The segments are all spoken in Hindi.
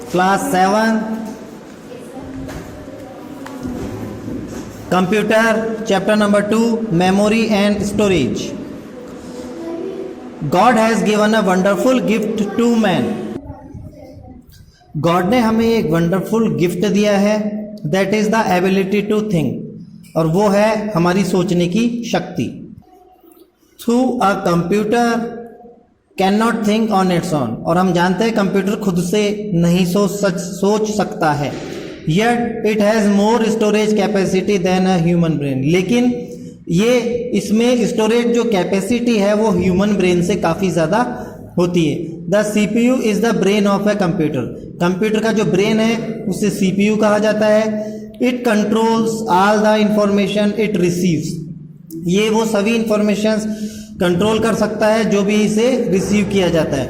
Class 7 computer chapter number 2 memory and storage. God has given a wonderful gift to man. God ने हमें एक वंडरफुल गिफ्ट दिया है, that is the ability to think, और वो है हमारी सोचने की शक्ति। Through a computer can not think on its own, और हम जानते हैं कंप्यूटर खुद से नहीं सोच सकता है। Yet it has more storage capacity than a human brain, लेकिन ये इसमें स्टोरेज जो कैपेसिटी है वो ह्यूमन ब्रेन से काफ़ी ज़्यादा होती है। The CPU is the brain of a computer. Computer का जो ब्रेन है उसे CPU कहा जाता है। It controls all the information it receives, ये वो सभी इंफॉर्मेशंस कंट्रोल कर सकता है जो भी इसे रिसीव किया जाता है।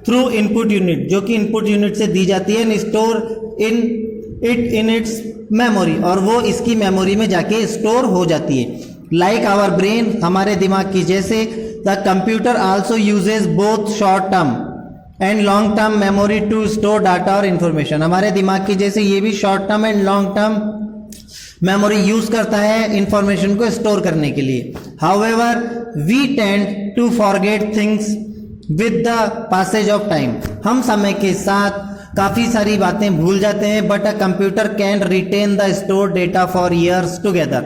थ्रू इनपुट यूनिट, जो कि इनपुट यूनिट से दी जाती है, and store in its memory, और वो इसकी मेमोरी में जाके स्टोर हो जाती है। लाइक आवर ब्रेन, हमारे दिमाग की जैसे, the computer also uses both short term and long term memory to store data और इंफॉर्मेशन। हमारे दिमाग की जैसे ये भी short term and long term memory use करता है इंफॉर्मेशन को स्टोर करने के लिए। However we tend to forget things with the passage of time, हम समय के साथ काफ़ी सारी बातें भूल जाते हैं। But a computer can retain the store data for years together,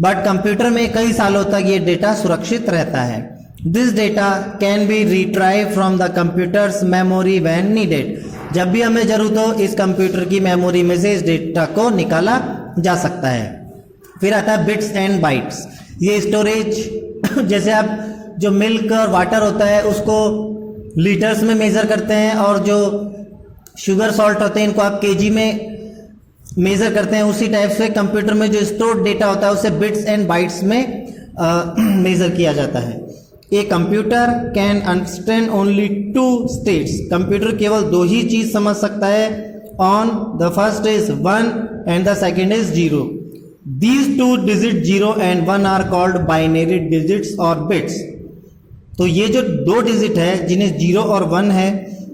but computer में कई सालों तक ये डेटा सुरक्षित रहता है। This data can be retrieve from the computer's memory when needed, जब भी हमें जरूरत हो इस कंप्यूटर की मेमोरी में से इस डेटा को निकाला जा सकता है। फिर आता है बिट्स एंड बाइट्स। ये स्टोरेज जैसे आप जो मिल्क और वाटर होता है उसको लीटर्स में मेज़र करते हैं, और जो शुगर सॉल्ट होते हैं इनको आप केजी में मेज़र करते हैं, उसी टाइप से कंप्यूटर में जो स्टोर्ड डेटा होता है उसे बिट्स एंड बाइट्स में मेज़र किया जाता है। A computer can understand only 2 states, computer केवल 2 ही चीज़ समझ सकता है। On the first is 1 and the second is 0. These 2 digits 0 and 1 are called binary digits or bits. तो ये जो 2 डिजिट है जिन्हें 0 और 1 है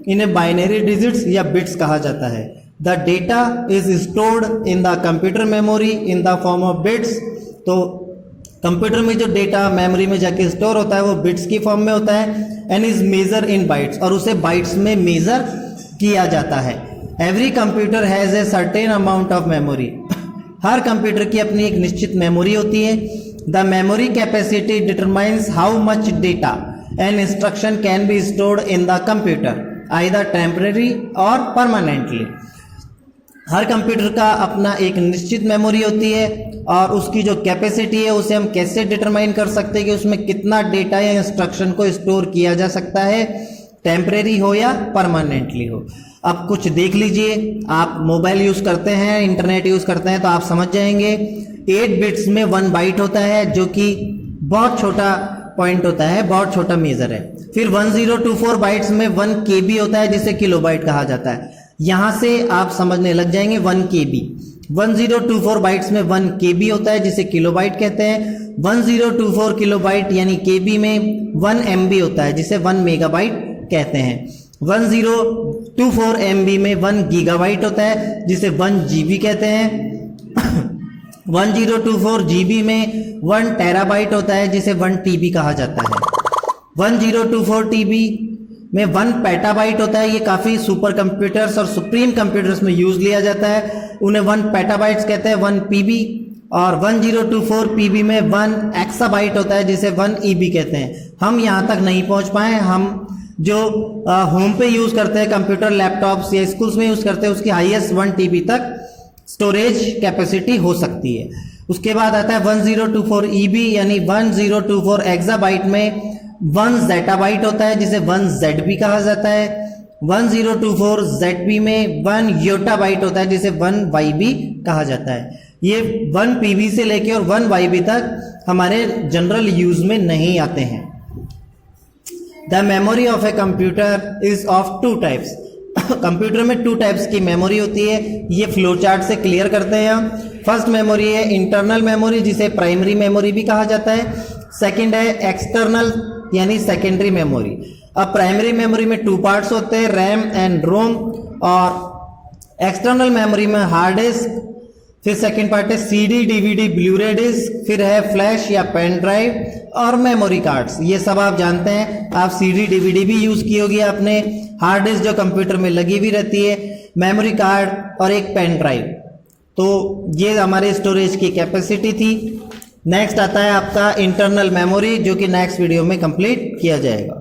इन्हें बाइनरी डिजिट्स या बिट्स कहा जाता है। The data is stored in the computer memory in the form of bits, तो कंप्यूटर में जो डेटा मेमोरी में जाके स्टोर होता है वो बिट्स की फॉर्म में होता है। And is measure in bytes, और उसे बाइट्स में मेजर किया जाता है। Every computer has a certain amount of memory, हर कंप्यूटर की अपनी एक निश्चित मेमोरी होती है। The memory capacity determines how much data and instruction can be stored in the computer either temporary और परमानेंटली। हर कंप्यूटर का अपना एक निश्चित मेमोरी होती है, और उसकी जो कैपेसिटी है उसे हम कैसे डिटरमाइन कर सकते हैं कि उसमें कितना डेटा या इंस्ट्रक्शन को स्टोर किया जा सकता है, टेम्परेरी हो या परमानेंटली हो। अब कुछ देख लीजिए, आप मोबाइल यूज़ करते हैं, इंटरनेट यूज़ करते हैं तो आप समझ जाएंगे। 8 बिट्स में 1 बाइट होता है जो कि बहुत छोटा पॉइंट होता है, बहुत छोटा मेजर है। फिर 1024 बाइट्स में 1 KB होता है जिसे किलोबाइट कहा जाता है। यहाँ से आप समझने लग जाएंगे 1 KB। 1024 बाइट्स में 1 KB होता है जिसे किलोबाइट कहते हैं। 1024 किलोबाइट यानी KB में 1 MB होता है जिसे 1 मेगाबाइट कहते हैं। 1024 MB में 1 गीगाबाइट होता है जिसे 1 GB कहते हैं। 1024 GB में 1 टेराबाइट होता है जिसे 1 TB कहा जाता है। 1024 TB में 1 पेटाबाइट होता है, ये काफ़ी सुपर कंप्यूटर्स और सुप्रीम कंप्यूटर्स में यूज़ लिया जाता है, उन्हें 1 पेटाबाइट्स कहते हैं, 1 PB। और 1024 PB में 1 एक्साबाइट होता है जिसे 1 EB कहते हैं। हम यहाँ तक नहीं पहुँच पाए, हम जो होम पे यूज़ करते हैं कंप्यूटर, लैपटॉप्स या स्कूल्स में यूज़ करते हैं, उसकी हाईएस्ट 1 TB तक स्टोरेज कैपेसिटी हो सकती है। उसके बाद आता है 1024 EB यानी 1024 एक्साबाइट में 1 ज़ेटाबाइट होता है जिसे 1 ZB कहा जाता है। 1024 ZB में 1 योटाबाइट होता है जिसे 1 YB कहा जाता है। ये 1 PB से लेके और 1 YB तक हमारे जनरल यूज में नहीं आते हैं। The memory of a computer is of 2 types. Computer में 2 टाइप्स की मेमोरी होती है, ये फ्लो चार्ट से क्लियर करते हैं हम। फर्स्ट मेमोरी है इंटरनल मेमोरी जिसे प्राइमरी मेमोरी भी कहा जाता है। सेकंड है एक्सटर्नल यानी सेकेंडरी मेमोरी। अब प्राइमरी मेमोरी में 2 पार्ट्स होते हैं, रैम एंड रोम, और एक्सटर्नल मेमोरी में हार्ड डिस्क, फिर सेकंड पार्ट है सीडी, डीवीडी, ब्लूरे डिस्क, फिर है फ्लैश या पेन ड्राइव और मेमोरी कार्ड्स। ये सब आप जानते हैं, आप सीडी डीवीडी भी यूज की होगी आपने, हार्ड डिस्क जो कंप्यूटर में लगी भी रहती है, मेमोरी कार्ड और एक पेन ड्राइव। तो ये हमारे स्टोरेज की कैपेसिटी थी। नेक्स्ट आता है आपका इंटरनल मेमोरी, जो कि नेक्स्ट वीडियो में कंप्लीट किया जाएगा।